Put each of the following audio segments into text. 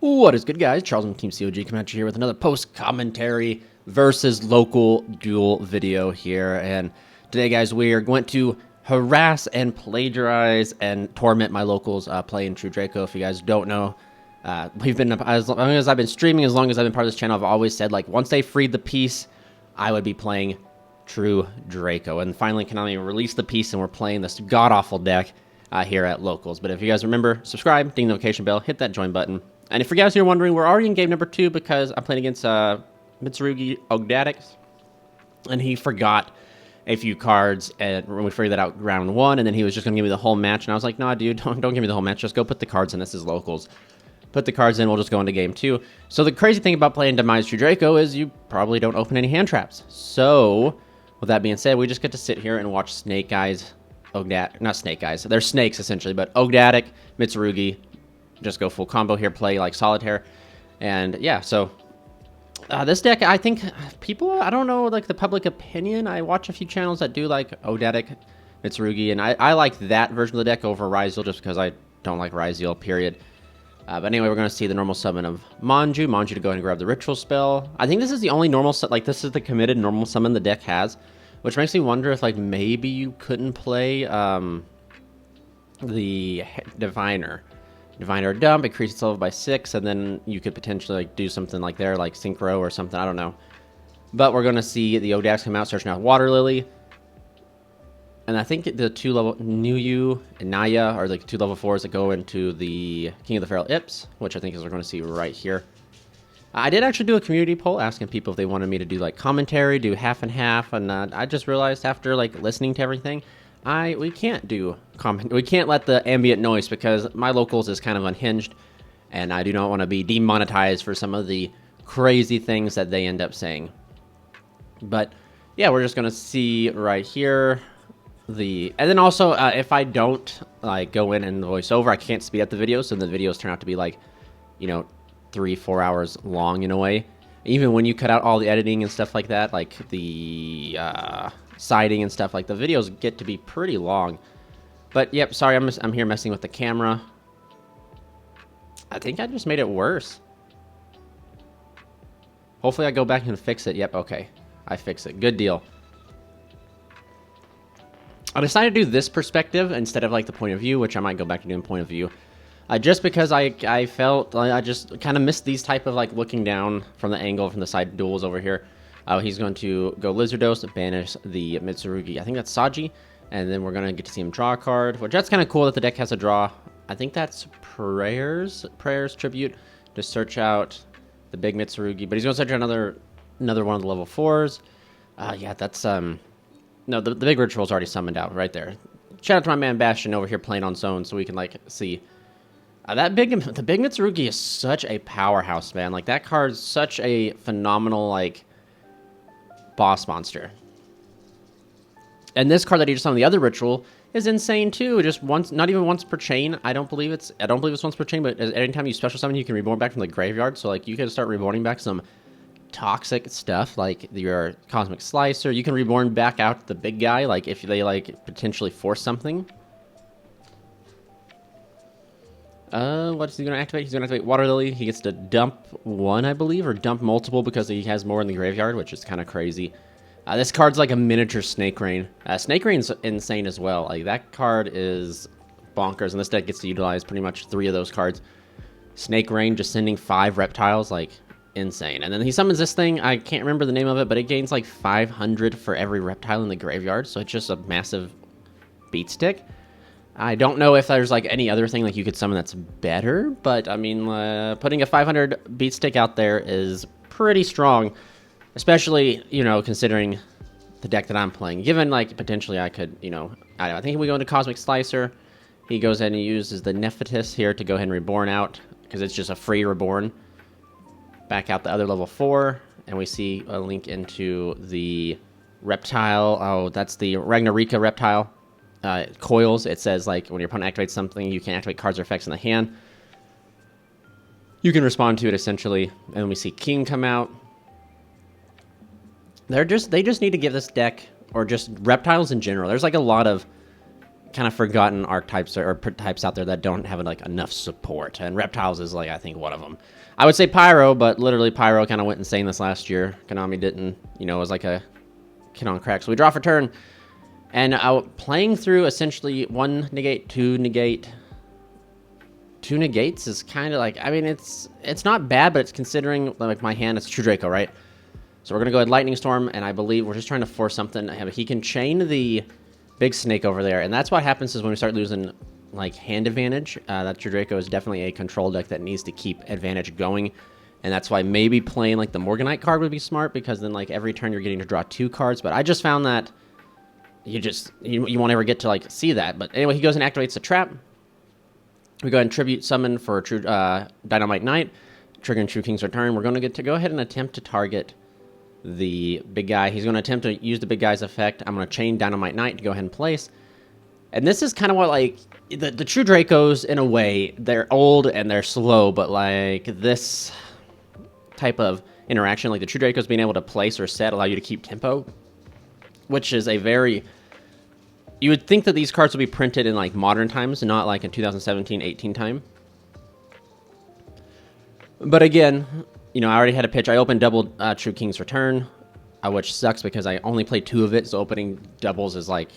What is good, guys? Charles from Team COG coming at you here with another post-commentary versus local duel video here. And today, guys, we are going to harass and plagiarize and torment my locals playing True Draco. If you guys don't know, we've been, as long as I've been streaming, as long as I've been part of this channel, I've always said, like, once they freed the piece, I would be playing True Draco. And finally, Konami released the piece, and we're playing this god-awful deck here at locals. But if you guys remember, subscribe, ding the notification bell, hit that join button. And if you guys are wondering, we're already in game number 2 because I'm playing against Mitsurugi Ogdatic, and he forgot a few cards, and we figured that out round 1, and then he was just going to give me the whole match, and I was like, nah, dude, don't give me the whole match, just go put the cards in. This is locals. Put the cards in, we'll just go into game 2. So the crazy thing about playing Demise True Draco is you probably don't open any hand traps. So, with that being said, we just get to sit here and watch Snake Eyes, Ogdatic, not Snake Eyes, they're snakes essentially, but Ogdatic, Mitsurugi, just go full combo here, play like Solitaire. And yeah, so this deck, I think people, I don't know, like the public opinion, I watch a few channels that do like Ogdatic, Mitsurugi, and I like that version of the deck over Ryzeal just because I don't like Ryzeal, period. But anyway, we're going to see the normal summon of Manju to go ahead and grab the ritual spell. I think this is the only normal, like this is the committed normal summon the deck has, which makes me wonder if like maybe you couldn't play the Diviner dump, increase its level by 6, and then you could potentially like do something like there, like Synchro or something, I don't know. But we're going to see the Ogdatic come out, searching out Water Lily. And I think the 2 level YuGiOh and Naya are like 2 level 4s that go into the King of the Feral Ips, which I think is we're going to see right here. I did actually do a community poll asking people if they wanted me to do like commentary, do half and half, and I just realized after like listening to everything, we can't do comment. We can't let the ambient noise because my locals is kind of unhinged, and I do not want to be demonetized for some of the crazy things that they end up saying. But yeah, we're just gonna see right here and then also if I don't like go in and voice over, I can't speed up the video, so the videos turn out to be like, you know, 3-4 hours long in a way. Even when you cut out all the editing and stuff like that, like the siding and stuff, like the videos get to be pretty long. But yep, sorry, I'm here messing with the camera. I think I just made it worse. Hopefully I go back and fix it. Yep, okay, I fix it. Good deal. I decided to do this perspective instead of like the point of view, which I might go back to doing point of view. Just because I felt like I just kind of missed these type of like looking down from the angle from the side duels over here. He's going to go Lizardos, banish the Mitsurugi. I think that's Saji. And then we're going to get to see him draw a card, which that's kind of cool that the deck has a draw. I think that's Prayer's Tribute to search out the big Mitsurugi. But he's going to search out another one of the level 4s. Yeah, that's... No, the big ritual's already summoned out right there. Shout out to my man Bastion over here playing on zone so we can like see... the big Mitsurugi is such a powerhouse, man. Like, that card's such a phenomenal, like, boss monster. And this card that he just on the other ritual is insane too. Just once, not even once per chain. I don't believe it's once per chain, but anytime you special summon, you can reborn back from the graveyard. So like, you can start reborning back some toxic stuff like your Cosmic Slicer. You can reborn back out the big guy, like if they like potentially force something. What's he going to activate? He's going to activate Water Lily. He gets to dump 1, I believe, or dump multiple because he has more in the graveyard, which is kind of crazy. This card's like a miniature Snake Rain. Snake Rain's insane as well. Like, that card is bonkers, and this deck gets to utilize pretty much 3 of those cards. Snake Rain just sending 5 reptiles, like, insane. And then he summons this thing. I can't remember the name of it, but it gains like 500 for every reptile in the graveyard, so it's just a massive beat stick. I don't know if there's like any other thing like you could summon that's better, but I mean, putting a 500 beat stick out there is pretty strong, especially, you know, considering the deck that I'm playing. Given like potentially I could, you know, I think we go into Cosmic Slicer. He goes ahead and uses the Nephitis here to go ahead and reborn out because it's just a free reborn. Back out the other level 4, and we see a link into the reptile. Oh, that's the Ragnarika reptile. Coils, it says like when your opponent activates something, you can activate cards or effects in the hand. You can respond to it essentially, and we see King come out. They just need to give this deck, or just reptiles in general. There's like a lot of kind of forgotten archetypes or types out there that don't have like enough support, and reptiles is like I think one of them. I would say Pyro, but literally Pyro kind of went insane this last year. Konami didn't, you know, it was like a kid on crack. So we draw for turn, and playing through essentially 1 negate, 2 negate. 2 negates is kind of like, I mean, it's not bad, but it's considering like my hand, it's true Draco, right? So we're gonna go ahead Lightning Storm, and I believe we're just trying to force something. He can chain the big snake over there, and that's what happens is when we start losing like hand advantage. That true Draco is definitely a control deck that needs to keep advantage going, and that's why maybe playing like the Morganite card would be smart, because then like every turn you're getting to draw 2 cards. But I just found that you won't ever get to like see that. But anyway, he goes and activates the trap. We go ahead and tribute summon for True Dynamite Knight, triggering True King's Return. We're going to go ahead and attempt to target the big guy. He's going to attempt to use the big guy's effect. I'm going to chain Dynamite Knight to go ahead and place. And this is kind of what, like, the True Dracos, in a way, they're old and they're slow, but, like, this type of interaction, like the True Dracos being able to place or set, allow you to keep tempo, which is a very... You would think that these cards would be printed in, like, modern times, not, like, in 2017-18 time. But again, you know, I already had a pitch. I opened double True King's Return, which sucks because I only played 2 of it, so opening doubles is, like,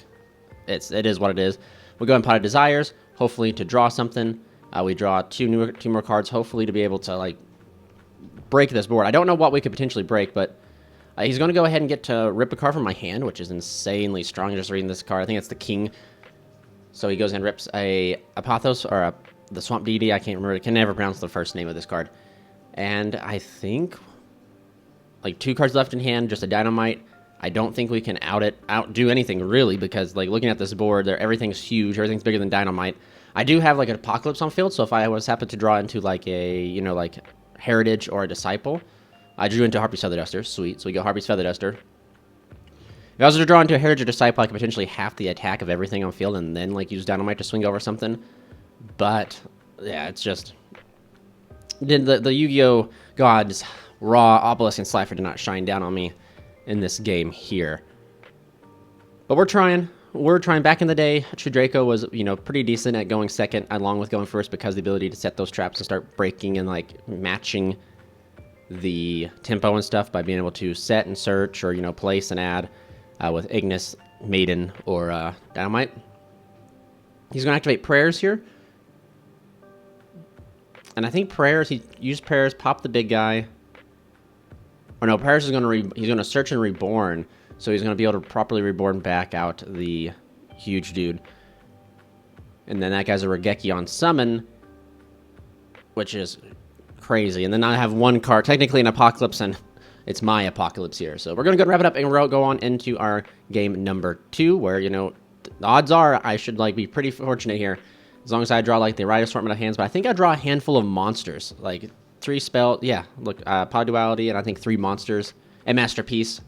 it is what it is. We go and Pot of Desires, hopefully to draw something. We draw 2 more cards, hopefully to be able to, like, break this board. I don't know what we could potentially break, but... he's going to go ahead and get to rip a card from my hand, which is insanely strong. Just reading this card, I think it's the King. So he goes and rips a Apothos, or the Swamp Deity. I can't remember. I can never pronounce the first name of this card. And I think, like, 2 cards left in hand, just a Dynamite. I don't think we can outdo anything, really, because, like, looking at this board, everything's huge. Everything's bigger than Dynamite. I do have, like, an Apocalypse on field, so if I was happen to draw into, like, a, you know, like, Heritage or a Disciple... I drew into Harpy's Feather Duster. Sweet. So we go Harpy's Feather Duster. If I was to draw into a Heritage or Disciple, I could potentially half the attack of everything on field and then, like, use Dynamite to swing over something. But, yeah, it's just... The Yu-Gi-Oh! Gods, Raw, Obelisk, and Slifer did not shine down on me in this game here. But we're trying. We're trying. Back in the day, True Draco was, you know, pretty decent at going second, along with going first, because the ability to set those traps and start breaking and, like, matching... the tempo and stuff by being able to set and search, or, you know, place and add with Ignis, Maiden, or Dynamite. He's going to activate Prayers here. And I think Prayers, he used Prayers, pop the big guy. Or no, Prayers is going to he's going to search and reborn, so he's going to be able to properly reborn back out the huge dude. And then that guy's a Regeki on summon, which is crazy. And then I have 1 card, technically an Apocalypse, and it's my Apocalypse here. So we're going to go wrap it up and we'll go on into our game number 2, where, you know, the odds are I should, like, be pretty fortunate here, as long as I draw, like, the right assortment of hands. But I think I draw a handful of monsters, like 3 spell, yeah, look, Pod Duality, and I think 3 monsters, and Masterpiece.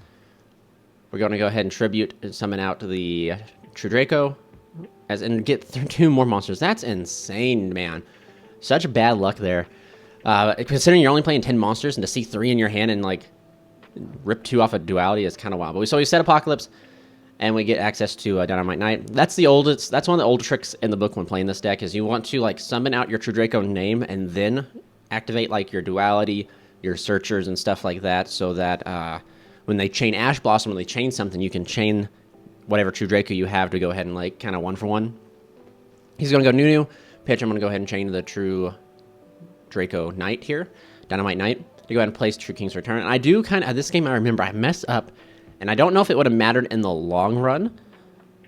We're going to go ahead and tribute and summon out the True Draco, and get 2 more monsters. That's insane, man. Such bad luck there. Considering you're only playing 10 monsters, and to see 3 in your hand and, like, rip 2 off a duality is kind of wild. But so we set Apocalypse, and we get access to Dynamite Knight. That's one of the old tricks in the book when playing this deck, is you want to, like, summon out your True Draco name, and then activate, like, your duality, your searchers, and stuff like that, so that when they chain Ash Blossom, when they chain something, you can chain whatever True Draco you have to go ahead and, like, kind of 1-for-1. He's going to go Nunu. Pitch, I'm going to go ahead and chain the True Draco Knight here, Dynamite Knight, to go ahead and place True King's Return. And I do kind of, this game I remember, I messed up, and I don't know if it would have mattered in the long run,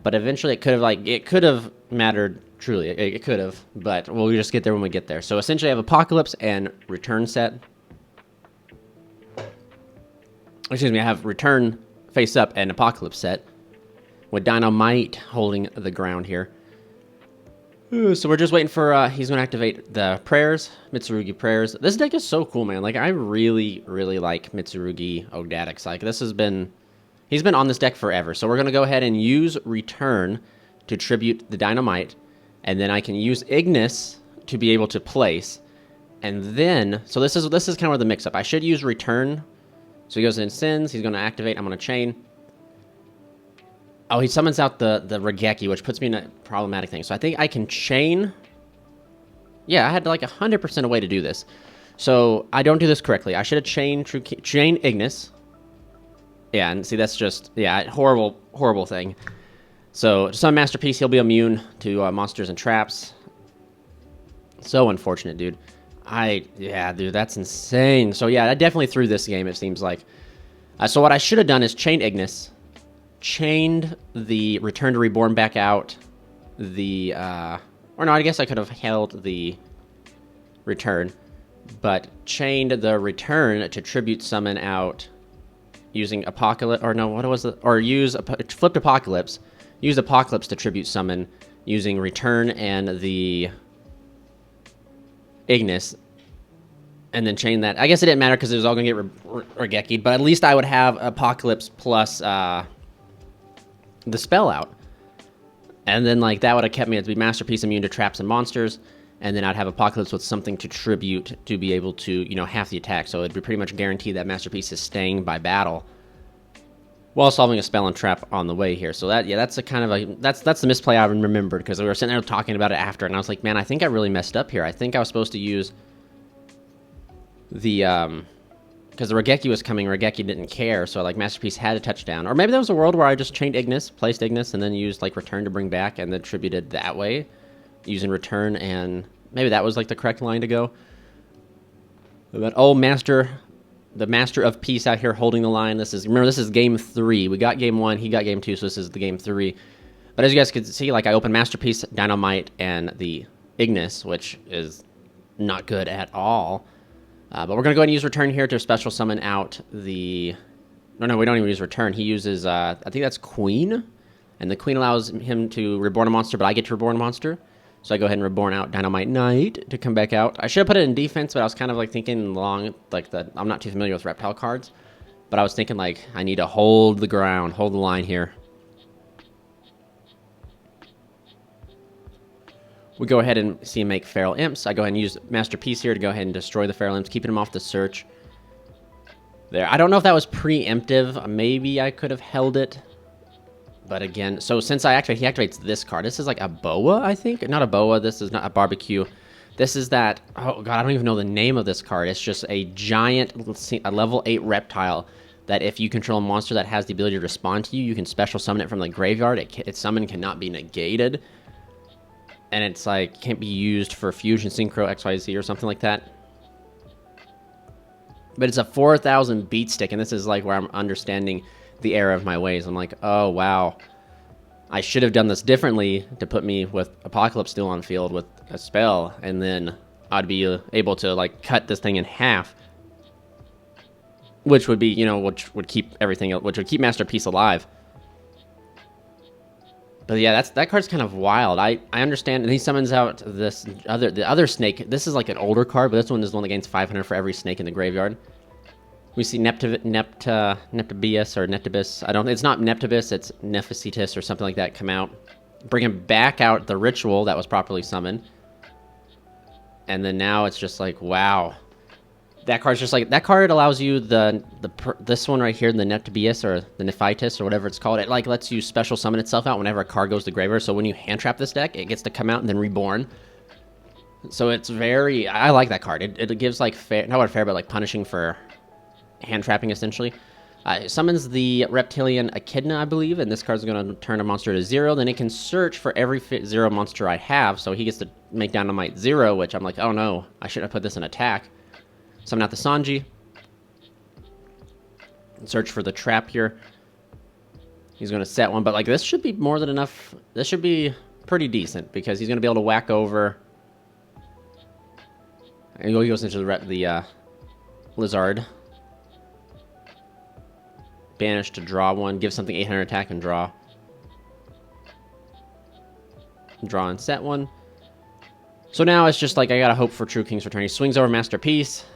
but eventually it could have mattered, truly, it could have, but we'll just get there when we get there. So essentially I have Apocalypse and Return set. Excuse me, I have Return face up and Apocalypse set, with Dynamite holding the ground here. So we're just waiting for, he's going to activate the Prayers, Mitsurugi Prayers. This deck is so cool, man. Like, I really, really like Mitsurugi Ogdatics. Like, he's been on this deck forever. So we're going to go ahead and use Return to tribute the Dynamite. And then I can use Ignis to be able to place. And then, so this is kind of where the mix-up. I should use Return. So he goes in Sins, he's going to activate, I'm going to chain. Oh, he summons out the Regeki, which puts me in a problematic thing. So I think I can chain. Yeah, I had like 100% a way to do this. So I don't do this correctly. I should have chain Ignis. Yeah, and see, that's just, yeah, horrible thing. So, to summon Masterpiece, he'll be immune to monsters and traps. So unfortunate, dude. Yeah, dude, that's insane. So, yeah, I definitely threw this game, it seems like. So what I should have done is chained Ignis, chained the Return to Reborn back out, or no, I guess I could have held the Return, but chained the Return to Tribute Summon out using Apocalypse, or no, what was it? Or flipped Apocalypse, use Apocalypse to Tribute Summon using Return and the Ignis, and then chain that. I guess it didn't matter because it was all going to get Regeki'd, but at least I would have Apocalypse plus the spell out. And then, like, that would have kept me to be Masterpiece immune to traps and monsters, and then I'd have Apocalypse with something to tribute to be able to, you know, half the attack. So it'd be pretty much guaranteed that Masterpiece is staying by battle while solving a spell and trap on the way here. So that, yeah, that's a kind of a, that's the misplay I remembered, because we were sitting there talking about it after, and I was like, man, I think I really messed up here. I think I was supposed to use the, because the Regeki was coming, Regeki didn't care, so like Masterpiece had a touchdown. Or maybe there was a world where I just chained Ignis, placed Ignis, and then used like Return to bring back, and then tributed that way, using Return, and maybe that was like the correct line to go. But oh, the Master of Peace out here holding the line. Remember, this is game 3. We got game 1, he got game 2, so this is the game 3. But as you guys can see, like, I opened Masterpiece, Dynamite, and the Ignis, which is not good at all. But we're going to go ahead and use Return here to special summon out the... No, we don't even use Return. He uses, I think that's Queen. And the Queen allows him to reborn a monster, but I get to reborn a monster. So I go ahead and reborn out Dynamite Knight to come back out. I should have put it in defense, but I was kind of like thinking along, like, I'm not too familiar with reptile cards. But I was thinking, like, I need to hold the ground, hold the line here. We go ahead and see him make Feral Imps. I go ahead and use Masterpiece here to go ahead and destroy the Feral Imps, keeping him off the search. There. I don't know if that was preemptive. Maybe I could have held it. But again, so since he activates this card. This is like a boa, I think. Not a boa. This is not a barbecue. This is that... Oh, God, I don't even know the name of this card. It's just a giant, a level 8 reptile that if you control a monster that has the ability to respond to you, you can special summon it from the graveyard. Its summon cannot be negated. And it's like, can't be used for Fusion, Synchro, XYZ, or something like that. But it's a 4,000 beat stick, and this is like where I'm understanding the error of my ways. I'm like, oh, wow. I should have done this differently to put me with Apocalypse still on field with a spell, and then I'd be able to, like, cut this thing in half. Which would be, you know, which would keep Masterpiece alive. But yeah, that card's kind of wild. I understand, and he summons out the other snake. This is like an older card, but this one is the one that gains 500 for every snake in the graveyard. We see Neptibus or Neptibus. It's not Neptibus, it's Nephesitis or something like that come out. Bring him back out the ritual that was properly summoned. And then now it's just like, wow. That card's just like, that card allows you this one right here, the Neptibus or the Nephitis or whatever it's called. It like lets you special summon itself out whenever a card goes to graveyard. So when you hand trap this deck, it gets to come out and then reborn. So it's I like that card. It gives like not fair, but like punishing for hand trapping essentially. It summons the Reptilian Echidna, I believe, and this card's going to turn a monster to 0. Then it can search for every 0 monster I have, so he gets to make Dynamite 0, which I'm like, oh no, I shouldn't have put this in attack. Summon out the Sanji. Search for the trap here. He's going to set one, but like this should be more than enough. This should be pretty decent because he's going to be able to whack over. And he goes into the Lizard. Banish to draw one. Give something 800 attack and draw. Draw and set one. So now it's just like I gotta hope for True King's Return. He swings over Masterpiece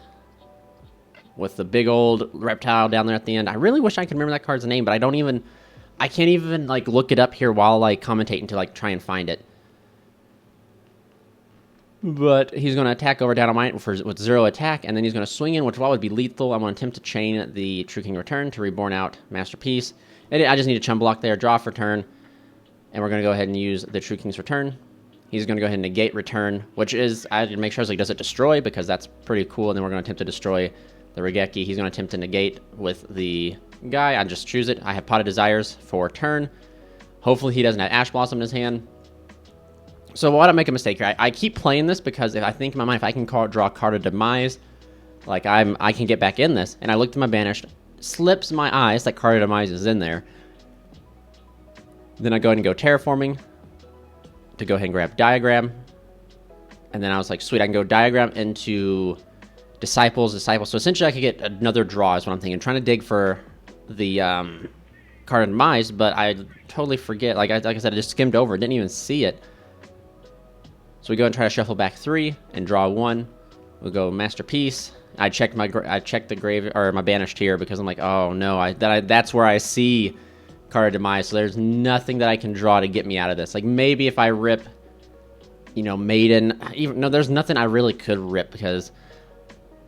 with the big old reptile down there at the end. I really wish I could remember that card's name, but I can't even like look it up here while like commentating to like try and find it. But he's going to attack over Dynamite with 0 attack, and then he's going to swing in, which would be lethal. I want to attempt to chain the True King Return to reborn out Masterpiece. I just need a chum block there, draw for turn, and we're going to go ahead and use the True King's Return. He's going to go ahead and negate return, which is, I have to make sure he doesn't destroy, because that's pretty cool. And then we're going to attempt to destroy the Regeki. He's going to attempt to negate with the guy. I just choose it. I have Pot of Desires for turn. Hopefully he doesn't have Ash Blossom in his hand. So why don't make a mistake here? I keep playing this because if I think in my mind, if I can draw a card of Demise, like I can get back in this. And I looked at my Banished, slips my eyes that card of Demise is in there. Then I go ahead and go Terraforming to go ahead and grab Diagram. And then I was like, sweet, I can go Diagram into Disciples. So essentially I could get another draw is what I'm thinking. Trying to dig for the card of Demise, but I totally forget. Like I said, I just skimmed over, didn't even see it. So we go and try to shuffle back 3 and draw 1. We'll go Masterpiece. I checked the grave or my Banished here because I'm like, oh no, that's where I see card of Demise. So there's nothing that I can draw to get me out of this. Like maybe if I rip, you know, Maiden. There's nothing I really could rip because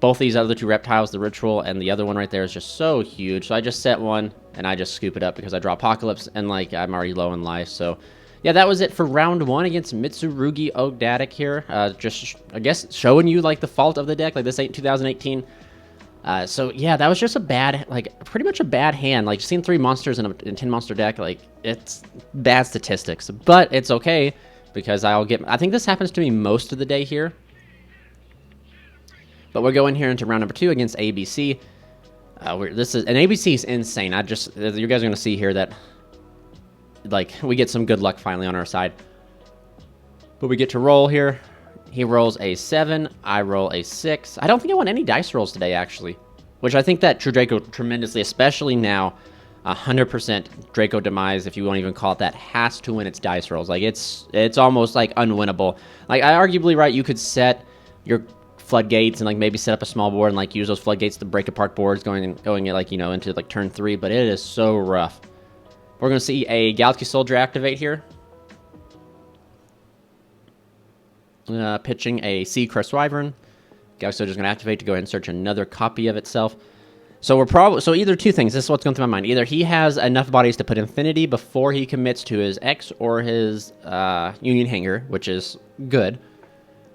both these other 2 reptiles, the Ritual and the other one right there, is just so huge. So I just set 1 and I just scoop it up because I draw Apocalypse and like I'm already low in life. So yeah, that was it for round 1 against Mitsurugi Ogdatic here. Just, I guess, showing you, like, the fault of the deck. Like, this ain't 2018. So, yeah, that was just a bad, like, pretty much a bad hand. Like, seeing 3 monsters in a 10-monster deck, like, it's bad statistics. But it's okay, because I think this happens to me most of the day here. But we're going here into round number 2 against ABC. ABC is insane. You guys are going to see here that, like, we get some good luck finally on our side. But we get to roll here. He rolls a 7. I roll a 6. I don't think I want any dice rolls today, actually. Which I think that True Draco tremendously, especially now, 100% Draco Demise, if you won't even call it that, has to win its dice rolls. Like, it's almost, like, unwinnable. Like, I arguably, right, you could set your floodgates and, like, maybe set up a small board and, like, use those floodgates to break apart boards going like, you know, into, like, turn 3. But it is so rough. We're going to see a Galaxy Soldier activate here. Pitching a Sea Crest Wyvern. Galaxy Soldier is going to activate to go ahead and search another copy of itself. So either 2 things. This is what's going through my mind. Either he has enough bodies to put Infinity before he commits to his X or his Union Hanger, which is good.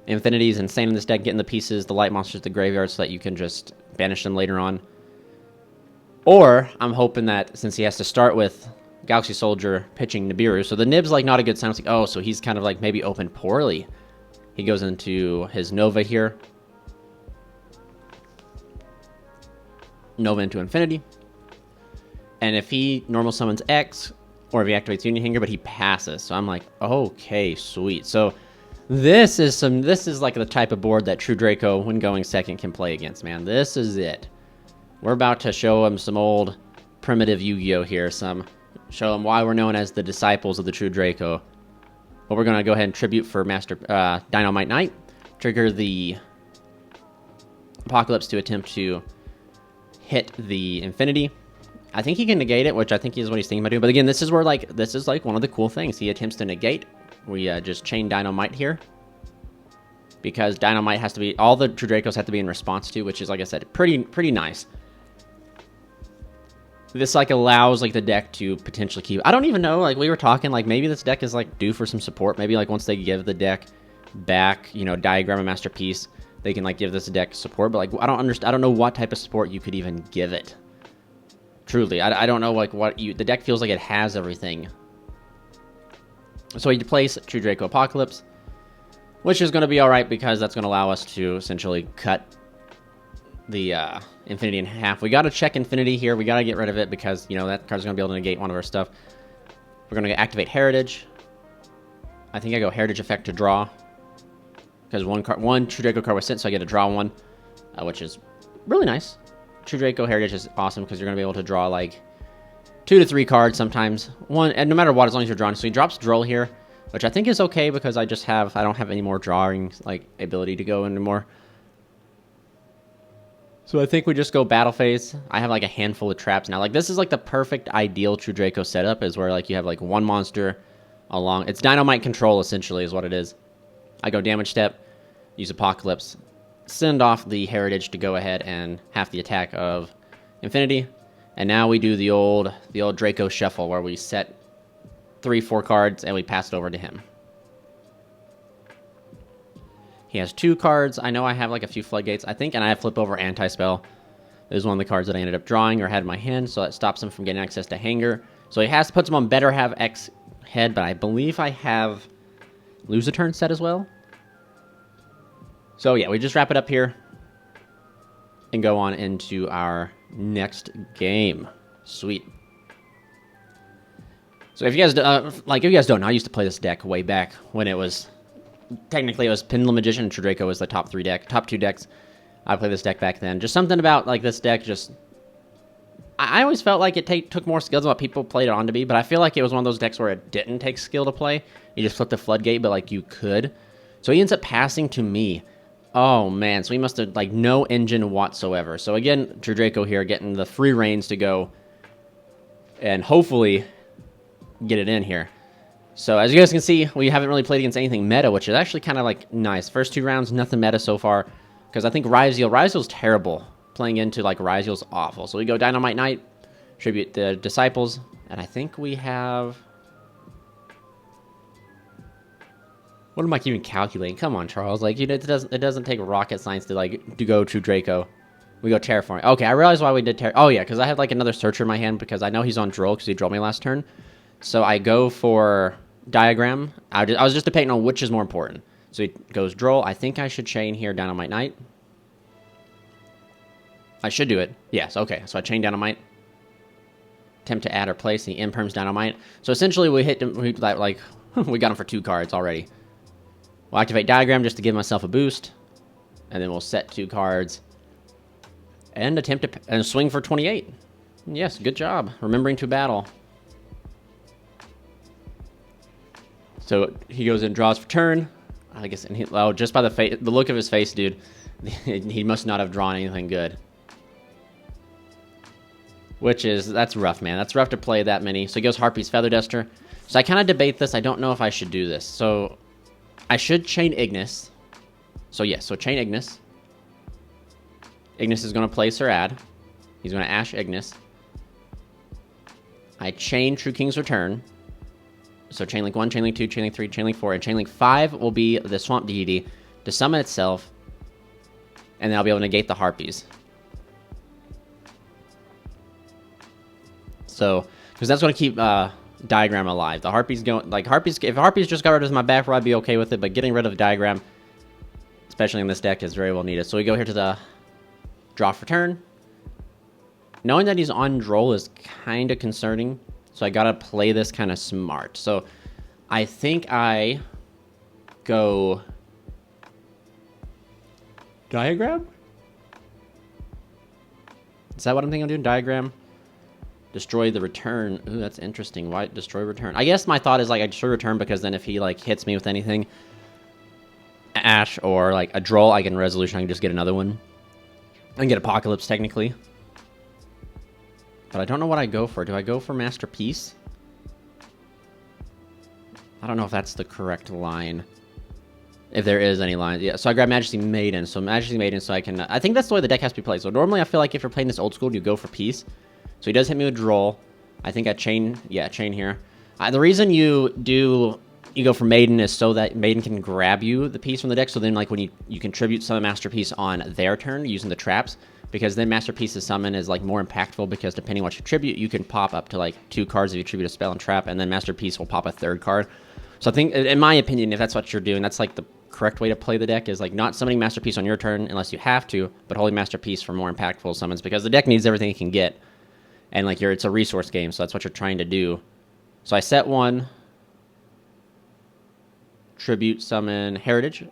Infinity is insane in this deck, getting the pieces, the light monsters, the graveyard, so that you can just banish them later on. Or I'm hoping that since he has to start with Galaxy Soldier pitching Nibiru. So the Nib's like not a good sign. It's like, oh, so he's kind of like maybe opened poorly. He goes into his Nova here. Nova into Infinity. And if he normal summons X, or if he activates Union Hanger, but he passes. So I'm like, okay, sweet. So this is like the type of board that True Draco, when going second, can play against, man. This is it. We're about to show him some old primitive Yu-Gi-Oh here. Show them why we're known as the disciples of the True Draco. But we're going to go ahead and tribute for Master Dynamite Knight. Trigger the Apocalypse to attempt to hit the Infinity. I think he can negate it, which I think is what he's thinking about doing. But again, this is like one of the cool things. He attempts to negate. We just chain Dynamite here. Because Dynamite has to be, all the True Dracos have to be in response to, which is, like I said, pretty nice. This, like, allows, like, the deck to potentially keep... I don't even know, like, we were talking, like, maybe this deck is, like, due for some support. Maybe, like, once they give the deck back, you know, Diagram and Masterpiece, they can, like, give this deck support. But, like, I don't know what type of support you could even give it. Truly. I don't know, like, the deck feels like it has everything. So he plays True Draco Apocalypse, which is going to be alright because that's going to allow us to essentially cut the Infinity in half. We got to check Infinity here. We got to get rid of it because, you know, that card's going to be able to negate one of our stuff. We're going to activate Heritage. I think I go Heritage effect to draw. Because one True Draco card was sent, so I get to draw one. Which is really nice. True Draco Heritage is awesome because you're going to be able to draw like 2 to 3 cards sometimes. And no matter what, as long as you're drawing. So he drops Droll here, which I think is okay because I don't have any more drawing like ability to go anymore. So I think we just go battle phase. I have like a handful of traps now. Like this is like the perfect ideal True Draco setup is where like you have like one monster along. It's Dynamite control essentially is what it is. I go damage step, use Apocalypse, send off the Heritage to go ahead and half the attack of Infinity. And now we do the old Draco shuffle where we set 3-4 cards and we pass it over to him. He has 2 cards. I know I have like a few floodgates, I think, and I have flip over anti-spell. This is one of the cards that I ended up drawing or had in my hand, so that stops him from getting access to Hanger. So he has to put him on better have X head, but I believe I have lose a turn set as well. So yeah, we just wrap it up here and go on into our next game. Sweet. So if you guys if you guys don't know, I used to play this deck way back when it was technically it was Pendulum Magician and Draco was the top 2 decks. I played this deck back then. Just something about like this deck just I always felt like it took more skills than what people played it on to be, but I feel like it was one of those decks where it didn't take skill to play. You just flipped the floodgate, but like you could. So he ends up passing to me. Oh man, so he must have like no engine whatsoever. So again, Draco here getting the free reigns to go and hopefully get it in here. So as you guys can see, we haven't really played against anything meta, which is actually kind of like nice. First 2 rounds, nothing meta so far. Because I think YuGiOh's terrible. Playing into like YuGiOh's awful. So we go Dynamite Knight, tribute the Disciples, and I think we have... What am I even calculating? Come on, Charles. Like, you know, it doesn't take rocket science to go to Draco. We go Terraforming. Okay, I realized why we did Oh yeah, because I had like another Searcher in my hand because I know he's on Droll because he drilled me last turn. So I go for Diagram. I was just debating on which is more important. So he goes Droll. I think I should chain here Dynamite Knight. I should do it. Yes, okay. So I chain Dynamite. Attempt to add or place. He imperms Dynamite. So essentially we hit him, we got him for 2 cards already. We'll activate Diagram just to give myself a boost. And then we'll set 2 cards. And attempt to swing for 28. Yes, good job. Remembering to battle. So he goes and draws for turn. I guess, and just by the look of his face, dude, he must not have drawn anything good. That's rough, man. That's rough to play that many. So he goes Harpy's Feather Duster. So I kind of debate this. I don't know if I should do this. So I should chain Ignis. So yes, so chain Ignis. Ignis is going to place or add. He's going to Ash Ignis. I chain True King's Return. So Chain Link 1, Chain Link 2, Chain Link 3, Chain Link 4, and Chain Link 5 will be the Swamp Deity to summon itself, and then I'll be able to negate the Harpies. So, because that's going to keep Diagram alive. The Harpies if Harpies just got rid of my back row, I'd be okay with it, but getting rid of Diagram, especially in this deck, is very well needed. So we go here to the draw for turn. Knowing that he's on Droll is kind of concerning. So I gotta play this kind of smart. So I think I go Diagram? Is that what I'm thinking of doing? Diagram? Destroy the return. Ooh, that's interesting. Why destroy return? I guess my thought is like I destroy return because then if he like hits me with anything, Ash or like a Droll, I can Resolution. I can just get another one. I can get Apocalypse technically. But I don't know what I go for. Do I go for Masterpiece? I don't know if that's the correct line. If there is any line. Yeah, so I grab Majesty Maiden. So Majesty Maiden so I can... I think that's the way the deck has to be played. So normally I feel like if you're playing this old school, you go for Peace. So he does hit me with Droll. I think I chain... Yeah, chain here. The reason you go for Maiden is so that Maiden can grab you the piece from the deck. So then like when you contribute some Masterpiece on their turn using the traps... Because then Masterpiece's summon is like more impactful because depending on what you tribute, you can pop up to like 2 cards if you tribute a spell and trap, and then Masterpiece will pop a 3rd card. So I think, in my opinion, if that's what you're doing, that's like the correct way to play the deck is like not summoning Masterpiece on your turn unless you have to, but holding Masterpiece for more impactful summons because the deck needs everything it can get. And like it's a resource game, so that's what you're trying to do. So I set 1, tribute, summon, Heritage.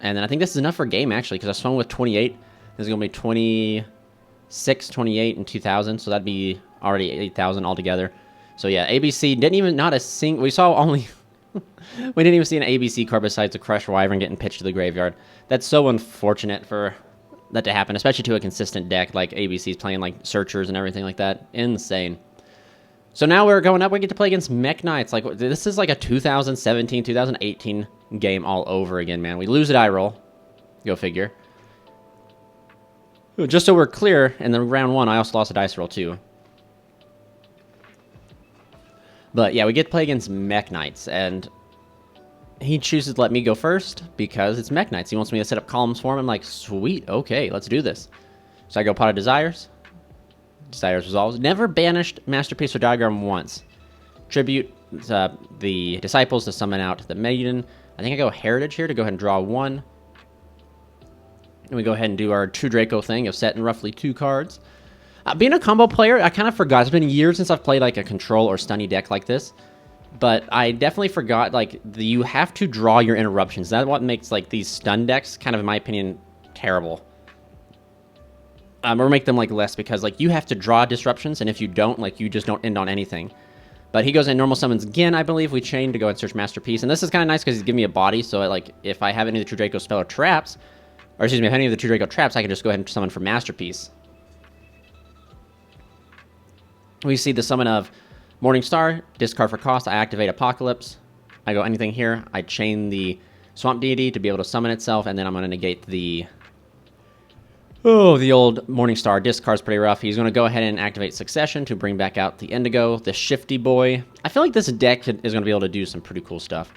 And then I think this is enough for a game actually because I swung with 28. This is going to be 26, 28, and 2,000. So that'd be already 8,000 altogether. So yeah, ABC didn't even, not a single, we saw only, we didn't even see an ABC card besides a Crushed Wyvern getting pitched to the graveyard. That's so unfortunate for that to happen, especially to a consistent deck like ABC's playing like Searchers and everything like that. Insane. So now we're going up, we get to play against Mech Knights. Like, this is like a 2017, 2018 game all over again, man. We lose at eye roll. Go figure. Just so we're clear, in the round 1, I also lost a dice roll too. But yeah, we get to play against Mech Knights, and he chooses to let me go first because it's Mech Knights. He wants me to set up columns for him. I'm like, sweet, okay, let's do this. So I go Pot of Desires. Desires resolves. Never banished Masterpiece or Diagram once. Tribute the Disciples to summon out the Maiden. I think I go Heritage here to go ahead and draw 1. And we go ahead and do our true Draco thing of setting roughly 2 cards. Being a combo player, I kind of forgot. It's been years since I've played like a control or stunny deck like this. But I definitely forgot, like, you have to draw your interruptions. That's what makes, like, these stun decks kind of, in my opinion, terrible. Or make them, like, less because, like, you have to draw disruptions. And if you don't, like, you just don't end on anything. But he goes in normal summons again, I believe. We chain to go and search Masterpiece. And this is kind of nice because he's giving me a body. So, like, if I have any of the True Draco spell or traps, or excuse me, if any of the True Draco traps, I can just go ahead and summon for Masterpiece. We see the summon of Morningstar, discard for cost, I activate Apocalypse. I go anything here, I chain the Swamp Deity to be able to summon itself, and then I'm going to negate the... Oh, the old Morningstar discard's pretty rough. He's going to go ahead and activate Succession to bring back out the Indigo, the Shifty Boy. I feel like this deck is going to be able to do some pretty cool stuff.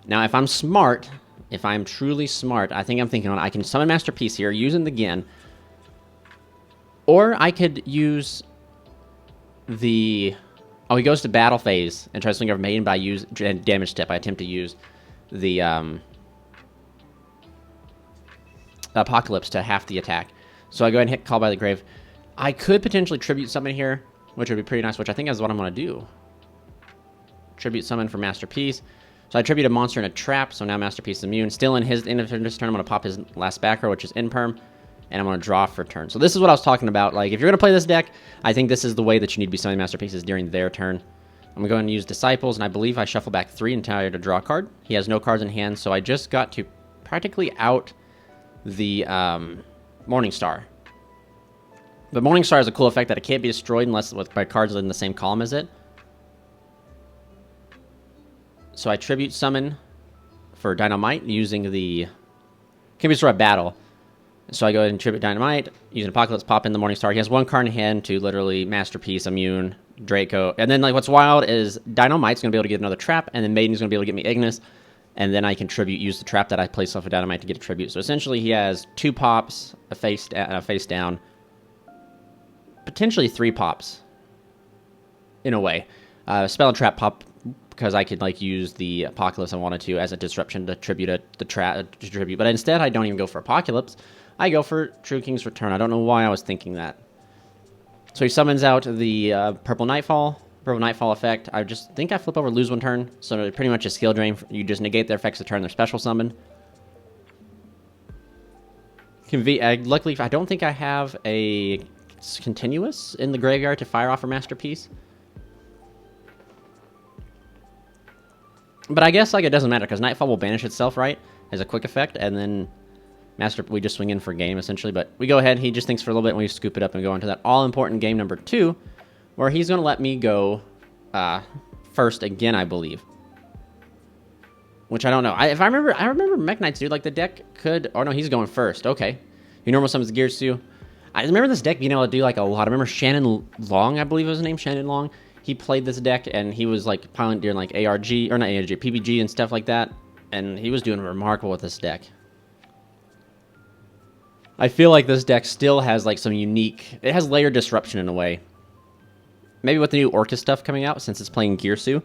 Now, if I'm smart, if I'm truly smart, I think I'm thinking I can summon Masterpiece here using the Gin. Or I could use the... Oh, he goes to battle phase and tries to swing over Maiden, but I use damage step. I attempt to use the Apocalypse to half the attack. So I go ahead and hit Call by the Grave. I could potentially tribute summon here, which would be pretty nice, which I think is what I'm going to do. Tribute summon for Masterpiece. So I tribute a monster in a trap, so now Masterpiece is immune. Still in his end of this turn, I'm going to pop his last back row, which is Imperm. And I'm going to draw for turn. So this is what I was talking about. Like, if you're going to play this deck, I think this is the way that you need to be summoning Masterpieces during their turn. I'm going to go ahead and use Disciples, and I believe I shuffle back 3 until to draw a card. He has no cards in hand, so I just got to practically out the Morningstar. But Morningstar has a cool effect that it can't be destroyed unless with my cards in the same column as it. So I Tribute Summon for Dynamite using the... Can't be destroyed by battle. So I go ahead and Tribute Dynamite, use an Apocalypse, pop in the Morningstar. He has 1 card in hand to literally Masterpiece, Immune, Draco. And then, like, what's wild is Dynamite's going to be able to get another trap, and then Maiden's going to be able to get me Ignis, and then I can use the trap that I place off of Dynamite to get a tribute. So essentially he has 2 pops, a face down, potentially 3 pops, in a way. Spell and trap pop, because I could, like, use the Apocalypse I wanted to as a disruption to tribute the trap to tribute. But instead, I don't even go for Apocalypse. I go for True King's Return. I don't know why I was thinking that. So he summons out the Purple Nightfall effect. I just think I flip over, lose 1 turn. So pretty much a skill drain. You just negate their effects to turn their special summon. Luckily, I don't think I have a continuous in the graveyard to fire off a Masterpiece. But I guess, like, it doesn't matter because Nightfall will banish itself, right? As a quick effect, and then we just swing in for game, essentially. But we go ahead, he just thinks for a little bit, and we scoop it up and go into that all-important game number 2, where he's going to let me go first again, I believe. Which I don't know. I remember Mech Knights, dude. Like, the deck could... Oh, no, he's going first. Okay. He normal summons Gearsu. I remember this deck being able to do, like, a lot. I remember Shannon Long, I believe was his name, Shannon Long. He played this deck, and he was, like, piling during, like, ARG, or not ARG, PBG and stuff like that. And he was doing remarkable with this deck. I feel like this deck still has, like, some unique... It has layered disruption in a way. Maybe with the new Orcus stuff coming out, since it's playing Gearsu,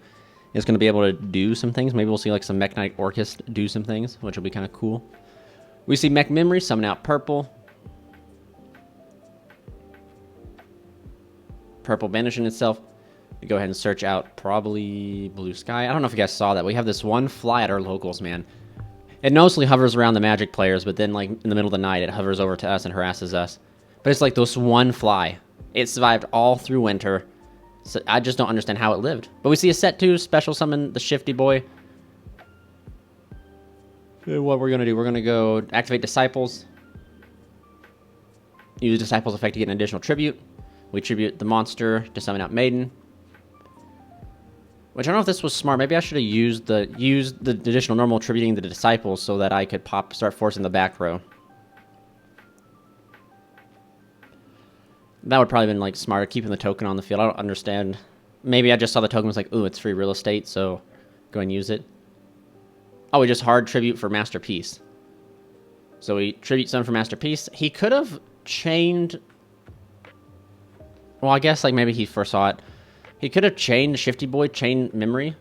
it's going to be able to do some things. Maybe we'll see, like, some Mech Knight Orcus do some things, which will be kind of cool. We see Mech Memory summon out Purple. Purple banishing itself. We go ahead and search out probably Blue Sky. I don't know if you guys saw that. We have this one fly at our locals, man. It mostly hovers around the Magic players, but then, like, in the middle of the night, it hovers over to us and harasses us. But it's like this one fly. It survived all through winter. So I just don't understand how it lived. But we see a set 2 special summon the Shifty Boy. What we're going to do, we're going to go activate Disciples. Use Disciples effect to get an additional tribute. We tribute the monster to summon out Maiden. Which I don't know if this was smart. Maybe I should have used the additional normal tributing the Disciples so that I could start forcing the back row. That would probably been like smarter, keeping the token on the field. I don't understand. Maybe I just saw the token was like, ooh, it's free real estate, so go and use it. Oh, we just hard tribute for Masterpiece. So we tribute some for Masterpiece. He could have chained... Well, I guess like maybe he foresaw it. He could have chained Shifty Boy, chain memory.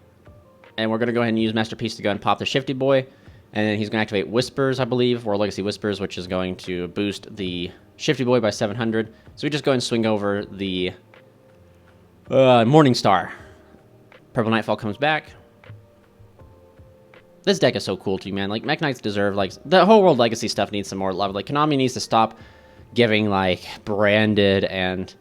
And we're going to go ahead and use Masterpiece to go and pop the Shifty Boy. And then he's going to activate Whispers, I believe, or Legacy Whispers, which is going to boost the Shifty Boy by 700. So we just go and swing over the Morning Star. Purple Nightfall comes back. This deck is so cool too, man. Like, Mech Knights deserve, like, the whole World Legacy stuff needs some more love. Like, Konami needs to stop giving, like, branded and,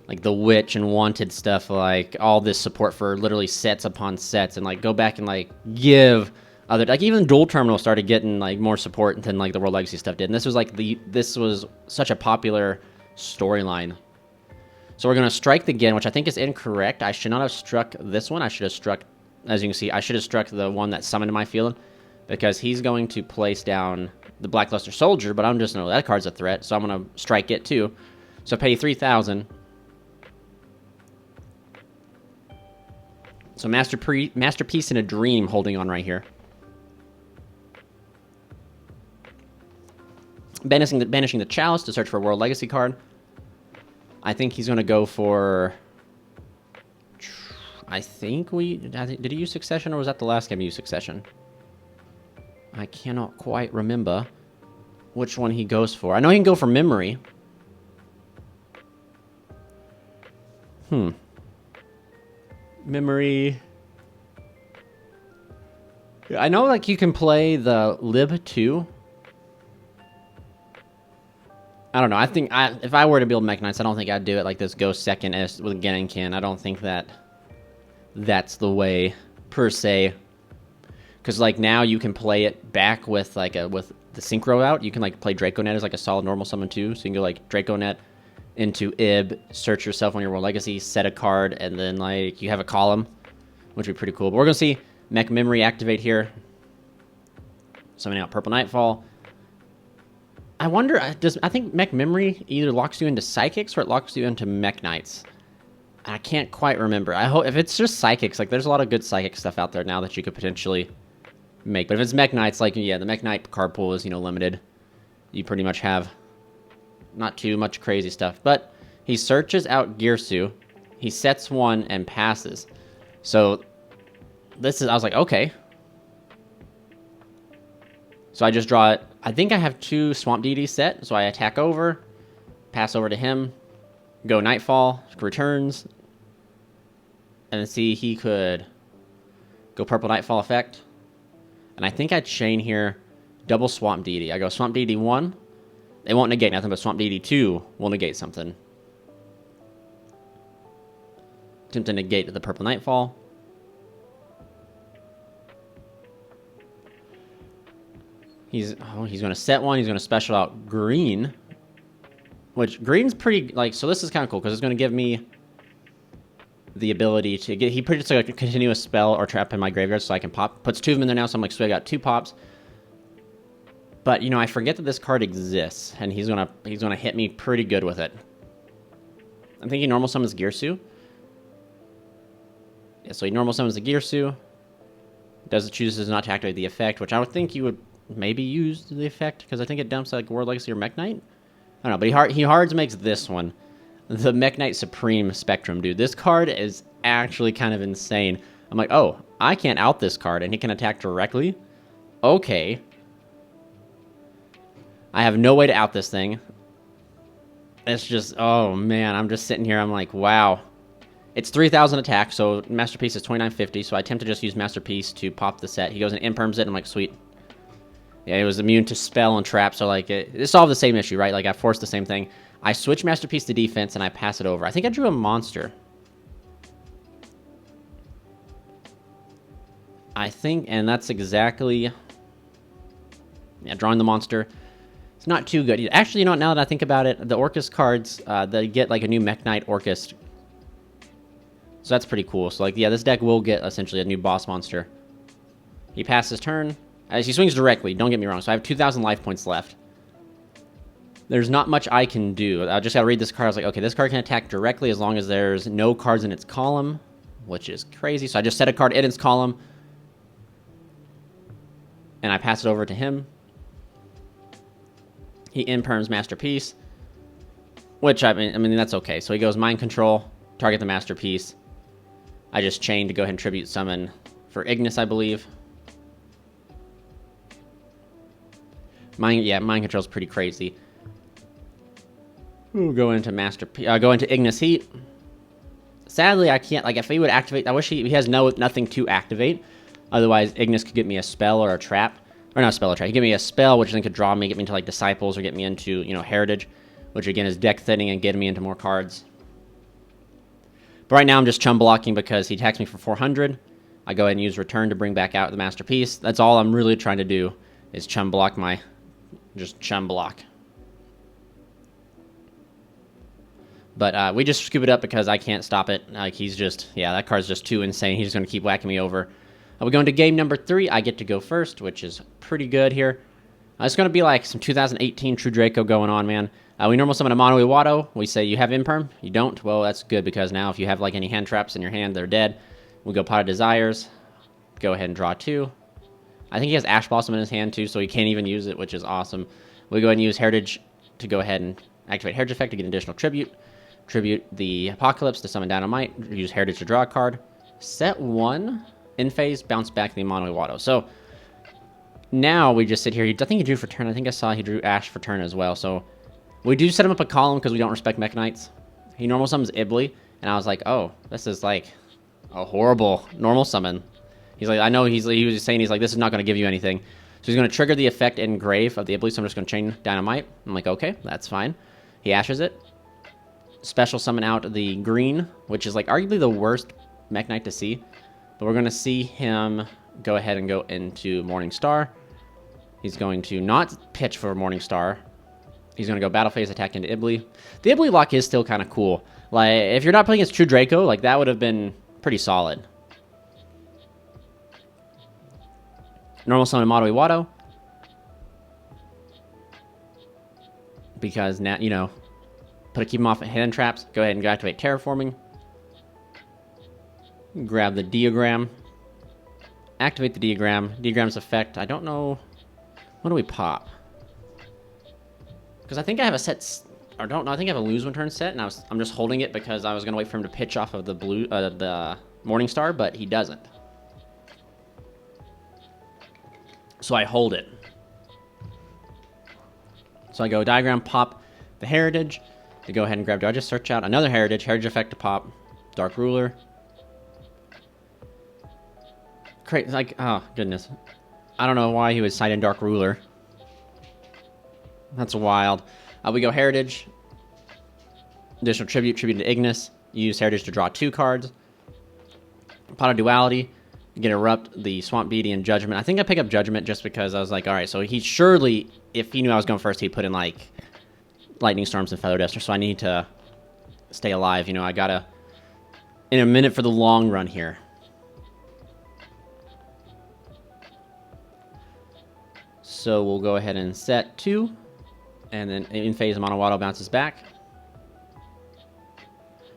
like, the Witch and Wanted stuff, like, all this support for literally sets upon sets, and, like, go back and, like, give other, like, even Dual Terminal started getting, like, more support than, like, the World Legacy stuff did. And this was, like, this was such a popular storyline. So we're going to strike the Gin, which I think is incorrect. I should not have struck this one. I should have struck, as you can see, I should have struck the one that summoned my field, because he's going to place down the Blackluster Soldier, but I'm just know that card's a threat, so I'm going to strike it too. So pay 3,000. So Masterpiece in a Dream holding on right here. Banishing the Chalice to search for a World Legacy card. I think he's going to go for... did he use Succession, or was that the last game he used Succession? I cannot quite remember which one he goes for. I know he can go for Memory. Memory. I know, like, you can play the Lib 2. I don't know. I think if I were to build Mech Knights, I don't think I'd do it like this. Go second S with Genenkin. I don't think that's the way per se. Because like now you can play it back with like with the synchro out. You can like play Draconet as like a solid normal summon too. So you can go like Draconet into Ib, search yourself on your World Legacy, set a card, and then like you have a column, which would be pretty cool. But we're gonna see Mech Memory activate here. Summoning out Purple Nightfall. I wonder, I think Mech Memory either locks you into Psychics or it locks you into Mech Knights. I can't quite remember. I hope if it's just Psychics, like there's a lot of good Psychic stuff out there now that you could potentially make. But if it's Mech Knights, like yeah, the Mech Knight card pool is, you know, limited. You pretty much have not too much crazy stuff. But he searches out Girsu, he sets one and passes. So this is, I was like, okay. So I just draw it. I think I have 2 Swamp Deities set, so I attack over, pass over to him, go Nightfall, returns, and then see he could go Purple Nightfall effect. And I think I chain here, double Swamp Deity. I go Swamp Deity 1, it won't negate nothing, but Swamp Deity 2 will negate something. Attempt to negate the Purple Nightfall. He's going to set one. He's going to special out green, which green's pretty, like, so this is kind of cool because it's going to give me the ability to get, he puts like a continuous spell or trap in my graveyard so I can pop, puts 2 of them in there now, so I'm like, sweet, I got 2 pops. But, you know, I forget that this card exists, and he's going to hit me pretty good with it. I'm thinking normal summons Girsu. Yeah, so he normal summons the Girsu. Chooses not to activate the effect, which I would think you would maybe use the effect, because I think it dumps like World Legacy or Mech Knight. I don't know, but he hards makes this one. The Mech Knight Supreme Spectrum, dude. This card is actually kind of insane. I'm like, oh, I can't out this card, and he can attack directly? Okay. I have no way to out this thing. It's just, oh man, I'm just sitting here, I'm like, wow. It's 3,000 attack, so Masterpiece is 2,950, so I attempt to just use Masterpiece to pop the set. He goes and imperms it, and I'm like, sweet. Yeah, it was immune to spell and trap, so like it solved the same issue, right? Like I forced the same thing. I switch Masterpiece to defense and I pass it over. I think I drew a monster. I think, and that's exactly, yeah, drawing the monster. It's not too good. Actually, you know what, now that I think about it, the Orcus cards, they get like a new Mech Knight Orcus. So that's pretty cool. So like, yeah, this deck will get essentially a new boss monster. He passes turn. As he swings directly, don't get me wrong. So I have 2,000 life points left. there's not much I can do. I just gotta read this card. I was like, okay, this card can attack directly as long as there's no cards in its column, which is crazy. So I just set a card in its column, and I pass it over to him. He imperms Masterpiece, which I mean that's okay. So he goes Mind Control, target the Masterpiece. I just chain to go ahead and tribute summon for Ignis, I believe. Mind Control is pretty crazy. We'll go into go into Ignis Heat. Sadly, I can't, like, if he would activate, I wish he has nothing to activate. Otherwise, Ignis could get me a spell or a trap. Or not a spell or a trap. He could get me a spell, which then could draw me, get me into, like, Disciples, or get me into, you know, Heritage. Which, again, is deck thinning and getting me into more cards. But right now, I'm just chum blocking because he attacks me for 400. I go ahead and use Return to bring back out the Masterpiece. That's all I'm really trying to do, is chum block just chum block. But we just scoop it up because I can't stop it. Like, he's just, yeah, that card's just too insane. He's just going to keep whacking me over. We go into game number 3. I get to go first, which is pretty good here. It's going to be like some 2018 True Draco going on, man. We normal summon a Mono YuGiOh. We say, you have Imperm? You don't? Well, that's good, because now if you have like any hand traps in your hand, they're dead. We go Pot of Desires. Go ahead and draw 2. I think he has Ash Blossom in his hand, too, so he can't even use it, which is awesome. We go ahead and use Heritage to go ahead and activate Heritage Effect to get additional Tribute. Tribute the Apocalypse to summon Dynamite. Use Heritage to draw a card. Set 1. In phase, bounce back the Mono YuGiOh. So now we just sit here. I think he drew for turn. I think I saw he drew Ash for turn as well. So we do set him up a column because we don't respect Mech Knights. He normal summons Ibli, and I was like, oh, this is like a horrible normal summon. He's like, I know he was saying, he's like, this is not going to give you anything. So he's going to trigger the effect Engrave of the Ibli, so I'm just going to chain Dynamite. I'm like, okay, that's fine. He ashes it. Special summon out the green, which is like arguably the worst Mech Knight to see. But we're going to see him go ahead and go into Morning Star. He's going to not pitch for Morning Star. He's going to go Battle Phase, attack into Ibli. The Ibli lock is still kind of cool. Like, if you're not playing against True Draco, like, that would have been pretty solid. Normal summon Mono YuGiOh. Because now, you know, keep him off of hand traps. Go ahead and go activate Terraforming. Grab the Diagram. Activate the Diagram. Diagram's effect, I don't know. What do we pop? Because I think I have a set, or don't know, I think I have a lose one turn set, and I'm just holding it because I was going to wait for him to pitch off of the Morning Star, but he doesn't. So I hold it. So I go Diagram, pop the Heritage. To go ahead and grab, do I just search out another Heritage Effect to pop Dark Ruler? Crazy, like, oh, goodness. I don't know why he would cite in Dark Ruler. That's wild. We go Heritage. Additional Tribute to Ignis. Use Heritage to draw 2 cards. Pot of Duality. Get Erupt, the Swamp Deity, and Judgment. I think I pick up Judgment just because I was like, alright, so he surely, if he knew I was going first, he'd put in, like, Lightning Storms and Feather Duster, so I need to stay alive. You know, I gotta, in a minute for the long run here. So we'll go ahead and set 2, and then in phase, Mono YuGiOh bounces back.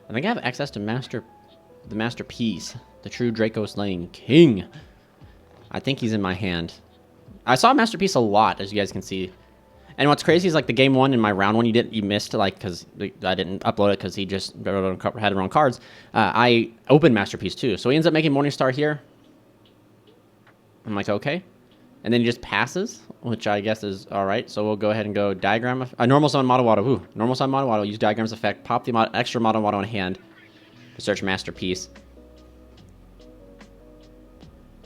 I think I have access to the Masterpiece, the True Draco Slaying King. I think he's in my hand. I saw Masterpiece a lot, as you guys can see. And what's crazy is, like, the game 1 and my round 1, you missed, like, because I didn't upload it because he just had the wrong cards. I opened Masterpiece too, so he ends up making Morning Star here. I'm like, okay. And then he just passes, which I guess is alright. So we'll go ahead and go Diagram. Normal summon Mono YuGiOh. Ooh, normal summon Mono YuGiOh. Use Diagram's effect. Pop the extra Mono YuGiOh in hand to search Masterpiece.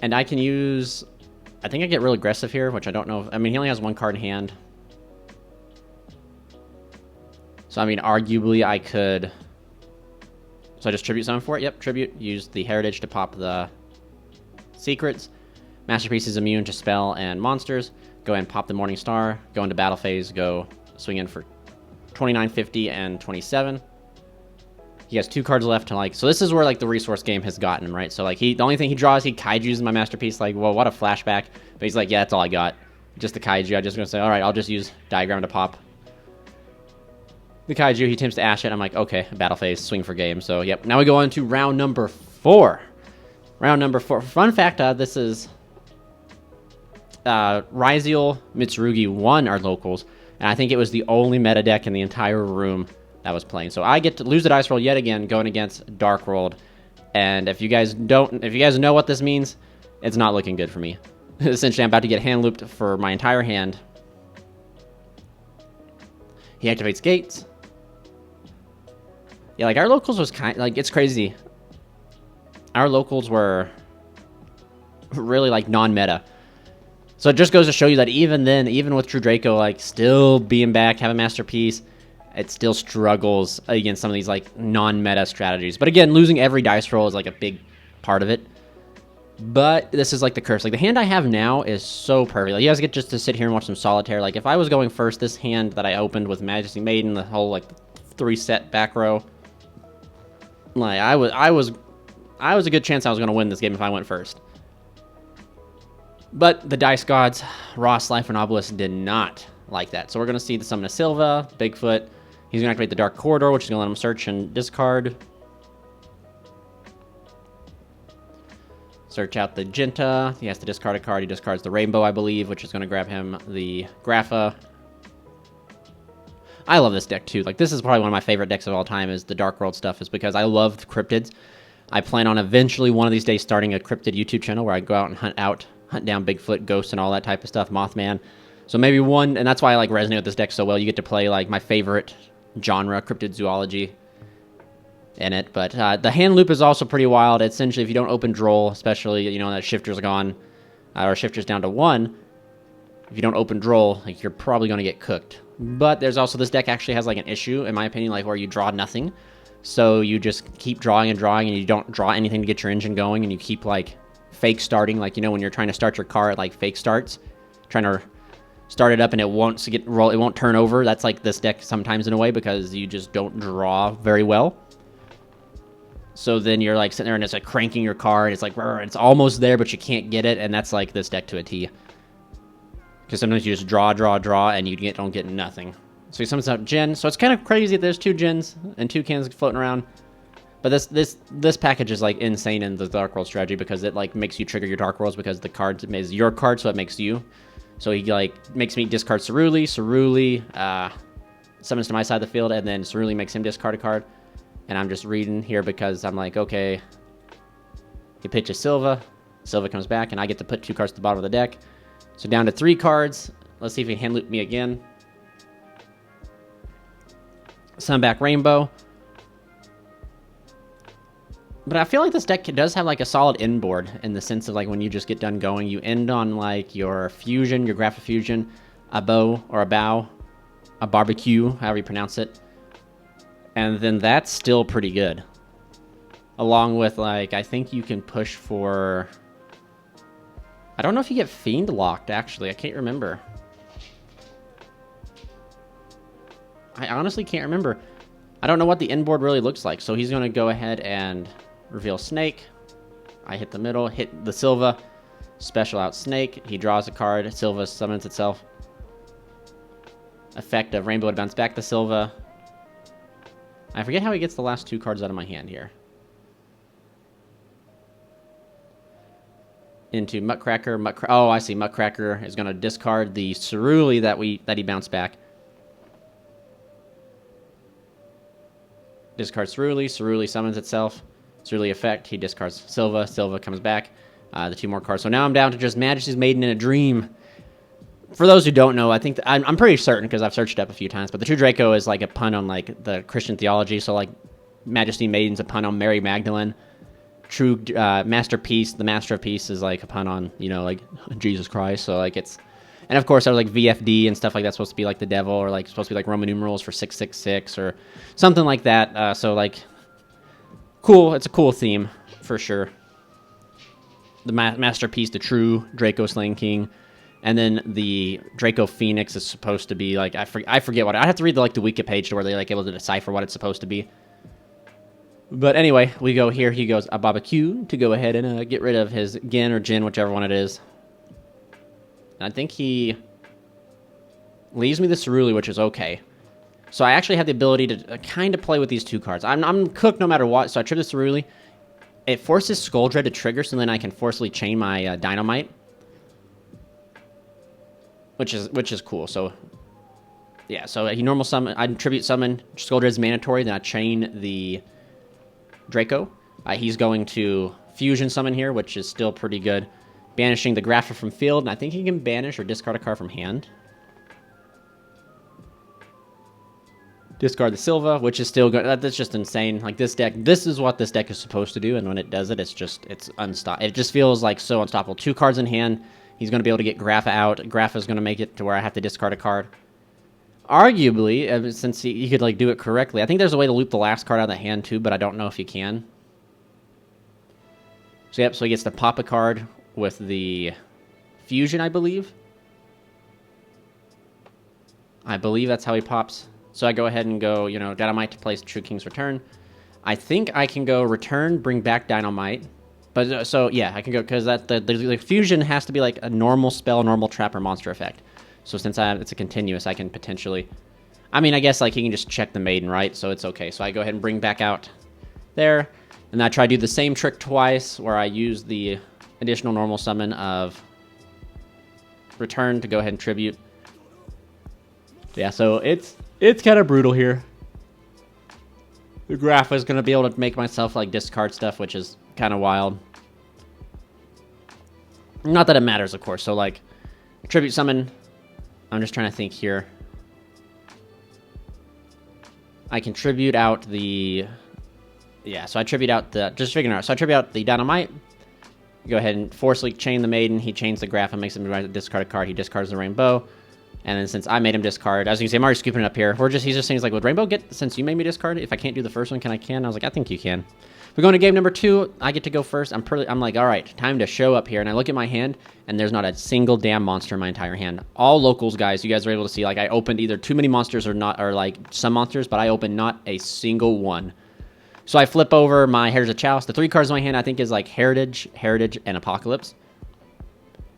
And I can use, I think I get real aggressive here, which I don't know. I mean, he only has 1 card in hand. So, I mean, arguably I could, so I just tribute summon for it. Yep, tribute. Use the Heritage to pop the secrets. Masterpiece is immune to spell and monsters. Go ahead and pop the Morning Star. Go into battle phase. Go swing in for 29, 50, and 27. He has 2 cards left to, like, so this is where, like, the resource game has gotten him, right? So, like, the only thing he draws, he Kaiju's my Masterpiece. Like, well, what a flashback. But he's like, yeah, that's all I got. Just the Kaiju. I'm just going to say, all right, I'll just use Diagram to pop the Kaiju, he attempts to Ash it. I'm like, okay, battle phase, swing for game. So, yep. Now we go on to round number 4. Round number 4. Fun fact, this is Ryziel, Mitsurugi won our locals, and I think it was the only meta deck in the entire room that was playing. So I get to lose the dice roll yet again, going against Dark World. And if you guys know what this means, it's not looking good for me. Essentially, I'm about to get hand looped for my entire hand. He activates gates. Yeah, like our locals was like, it's crazy. Our locals were really like non-meta. So it just goes to show you that even then, even with True Draco, like still being back, have a masterpiece, it still struggles against some of these like non-meta strategies. But again, losing every dice roll is like a big part of it. But this is like the curse. Like the hand I have now is so perfect. Like, you guys get just to sit here and watch some solitaire. Like if I was going first, this hand that I opened with Majesty Maiden, the whole like 3-set back row, like I was a good chance I was going to win this game if I went first. But the Dice Gods, Ross, Life, and Obelisk did not like that. So we're going to see the summon of Silva, Bigfoot. He's going to activate the Dark Corridor, which is going to let him search and discard. Search out the Jinta. He has to discard a card. He discards the Rainbow, I believe, which is going to grab him the Grapha. I love this deck, too. Like, this is probably one of my favorite decks of all time, is the Dark World stuff, is because I love the cryptids. I plan on eventually one of these days starting a cryptid YouTube channel where I go out and hunt down Bigfoot, ghosts, and all that type of stuff, Mothman. So maybe one, and that's why I like resonate with this deck so well. You get to play like my favorite genre, cryptid zoology, in it. But the hand loop is also pretty wild. Essentially, if you don't open Droll, especially, you know, that Shifter's gone, or Shifter's down to 1, if you don't open Droll, like, you're probably going to get cooked. But there's also, this deck actually has like an issue, in my opinion, like where you draw nothing. So you just keep drawing and drawing, and you don't draw anything to get your engine going, and you keep like fake starting, like, you know, when you're trying to start your car at like fake starts, trying to start it up and it won't it won't turn over. That's like this deck sometimes in a way, because you just don't draw very well. So then you're like sitting there and it's like cranking your car, and it's like, it's almost there, but you can't get it. And that's like this deck to a T. Because sometimes you just draw, and you don't get nothing. So he summons out Jin. So it's kind of crazy that there's 2 Jins and 2 cans floating around. But this package is like insane in the Dark World strategy, because it like makes you trigger your Dark Worlds, because the card is your card, so it makes you. So he like makes me discard Ceruli. Summons to my side of the field, and then Ceruli makes him discard a card. And I'm just reading here because I'm like, okay. He pitches Silva. Silva comes back, and I get to put 2 cards at the bottom of the deck. So down to 3 cards. Let's see if he hand loop me again. Summon back Rainbow. But I feel like this deck does have like a solid end board, in the sense of like when you just get done going, you end on like your fusion, your Grapha Fusion, a bow or a bow, a barbecue, however you pronounce it. And then that's still pretty good. Along with like, I think you can push for, I don't know if you get Fiend locked, actually. I can't remember. I honestly can't remember. I don't know what the end board really looks like. So he's going to go ahead and reveal Snake. I hit the middle, hit the Silva, special out Snake. He draws a card. Silva summons itself. Effect of Rainbow to bounce back to Silva. I forget how he gets the last 2 cards out of my hand here. Into Muttcracker. Oh, I see. Muttcracker is going to discard the Ceruli that he bounced back. Discards Ceruli. Ceruli summons itself. Ceruli effect. He discards Silva. Silva comes back. The 2 more cards. So now I'm down to just Majesty's Maiden in a Dream. For those who don't know, I think I'm pretty certain, because I've searched it up a few times, but the True Draco is like a pun on like the Christian theology. So like Majesty Maiden's a pun on Mary Magdalene. True Masterpiece, the Master of Peace, is like a pun on, you know, like Jesus Christ. So like it's, and of course I was like VFD and stuff like that supposed to be like the devil, or like supposed to be like Roman numerals for 666 or something like that. So like cool, it's a cool theme for sure. The Masterpiece, the True Draco Slaying King. And then the Draco Phoenix is supposed to be like, I forget what, I have to read the Wiki page to where they're like able to decipher what it's supposed to be. But anyway, we go here. He goes a barbecue to go ahead and get rid of his Gin or Jin, whichever one it is. And I think he leaves me the Ceruli, which is okay. So I actually have the ability to kind of play with these 2 cards. I'm cooked no matter what, so I trip this Cerulli. It forces Skull Dread to trigger, so then I can forcibly chain my Dynamite. Which is cool, so... Yeah, so he normal summon, I tribute summon, Skull Dread's mandatory, then I chain the Draco. He's going to fusion summon here, which is still pretty good. Banishing the Grapha from field, and I think he can banish or discard a card from hand. Discard the Silva, which is still good. That's just insane. Like, this deck, this is what this deck is supposed to do, and when it does it, it's unstoppable. It just feels like so unstoppable. 2 cards in hand, he's going to be able to get Grapha out. Grapha's going to make it to where I have to discard a card. Arguably, since he could, like, do it correctly. I think there's a way to loop the last card out of the hand, too, but I don't know if you can. So, yep, so he gets to pop a card with the fusion, I believe. I believe that's how he pops. So I go ahead and go, you know, Dynamite to place True King's Return. I think I can go return, bring back Dynamite. But, so, yeah, I can go, because the fusion has to be like a normal spell, normal trap, or monster effect. So since it's a continuous, I can potentially... I mean, I guess, like, he can just check the Maiden, right? So it's okay. So I go ahead and bring back out there. And I try to do the same trick twice, where I use the additional normal summon of return to go ahead and tribute. Yeah, so it's kind of brutal here. The Graph is going to be able to make myself, like, discard stuff, which is kind of wild. Not that it matters, of course. So, like, tribute summon. I'm just trying to think here. I can tribute out the... Yeah, so I tribute out the... Just figuring out. So I tribute out the Dynamite. Go ahead and forcefully chain the Maiden. He chains the Graph and makes him discard a card. He discards the Rainbow. And then since I made him discard, as you can see, I'm already scooping it up here. He's just saying, like, would Rainbow get, since you made me discard, if I can't do the first one, can I? I was like, I think you can. We're going to game number 2. I get to go first. I'm like, all right, time to show up here. And I look at my hand, and there's not a single damn monster in my entire hand. All locals, guys. You guys are able to see, like, I opened either too many monsters or like, some monsters, but I opened not a single one. So I flip over my Heritage of Chalice. The 3 cards in my hand, I think, is, like, Heritage, and Apocalypse.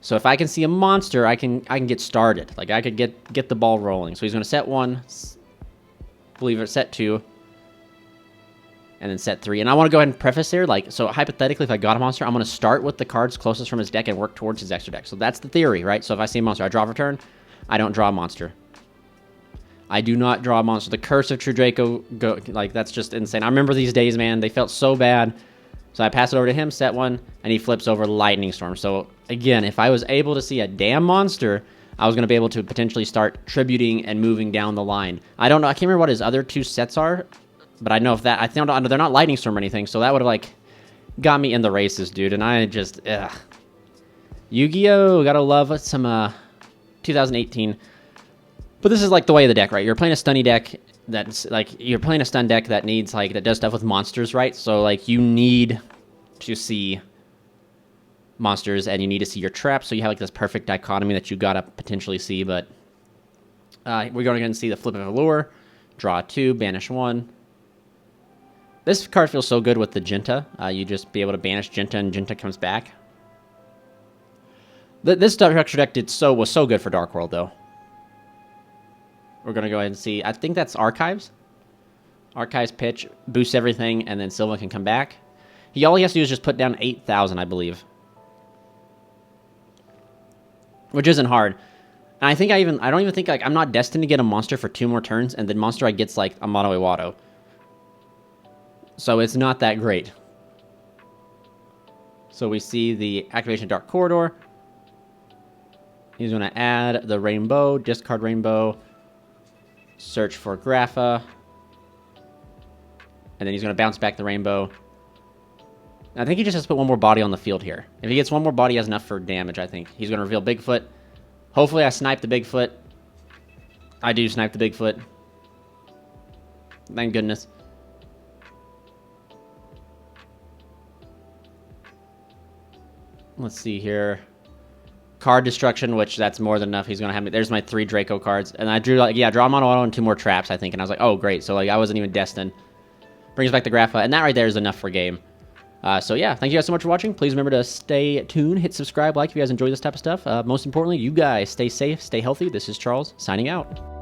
So if I can see a monster, I can get started. Like, I could get the ball rolling. So he's going to set 1, believe it, set 2, and then set 3. And I want to go ahead and preface here, like, so hypothetically, if I got a monster, I'm going to start with the cards closest from his deck and work towards his extra deck. So that's the theory, right? So if I see a monster, I draw a return. I don't draw a monster. I do not draw a monster. The Curse of True Draco, like, that's just insane. I remember these days, man. They felt so bad. So I pass it over to him, set 1, and he flips over Lightning Storm. So, again, if I was able to see a damn monster, I was going to be able to potentially start tributing and moving down the line. I don't know. I can't remember what his other 2 sets are, but I know if that... I think they're not Lightning Storm or anything, so that would have, like, got me in the races, dude. And I just... Ugh. YuGiOh, gotta love some 2018. But this is, like, the way of the deck, right? You're playing a stunny deck... That's like you're playing a stun deck that needs that does stuff with monsters, right? So like you need to see monsters and you need to see your traps, so you have like this perfect dichotomy that you gotta potentially see. But we're going to see the Flip of Allure, draw 2, banish 1. This card feels so good with the Jinta. You just be able to banish Jinta and Jinta comes back. This structure deck was so good for Dark World though. We're going to go ahead and see. I think that's Archives. Archives pitch, boosts everything, and then Silva can come back. All he has to do is just put down 8,000, I believe. Which isn't hard. And I don't even think, like, I'm not destined to get a monster for 2 more turns, and then monster I get's, like, a Mono Iwado. So it's not that great. So we see the activation Dark Corridor. He's going to add the Rainbow, discard Rainbow. Search for Grapha. And then he's going to bounce back the Rainbow. And I think he just has to put 1 more body on the field here. If he gets 1 more body, he has enough for damage, I think. He's going to reveal Bigfoot. Hopefully I snipe the Bigfoot. I do snipe the Bigfoot. Thank goodness. Let's see here. Card destruction, which that's more than enough. He's going to have me. There's my 3 Draco cards. And I drew, like, yeah, draw Mono Auto and 2 more traps, I think. And I was like, oh, great. So, like, I wasn't even destined. Brings back the Grapha. And that right there is enough for game. So, yeah, thank you guys so much for watching. Please remember to stay tuned. Hit subscribe, like if you guys enjoy this type of stuff. Most importantly, you guys stay safe, stay healthy. This is Charles, signing out.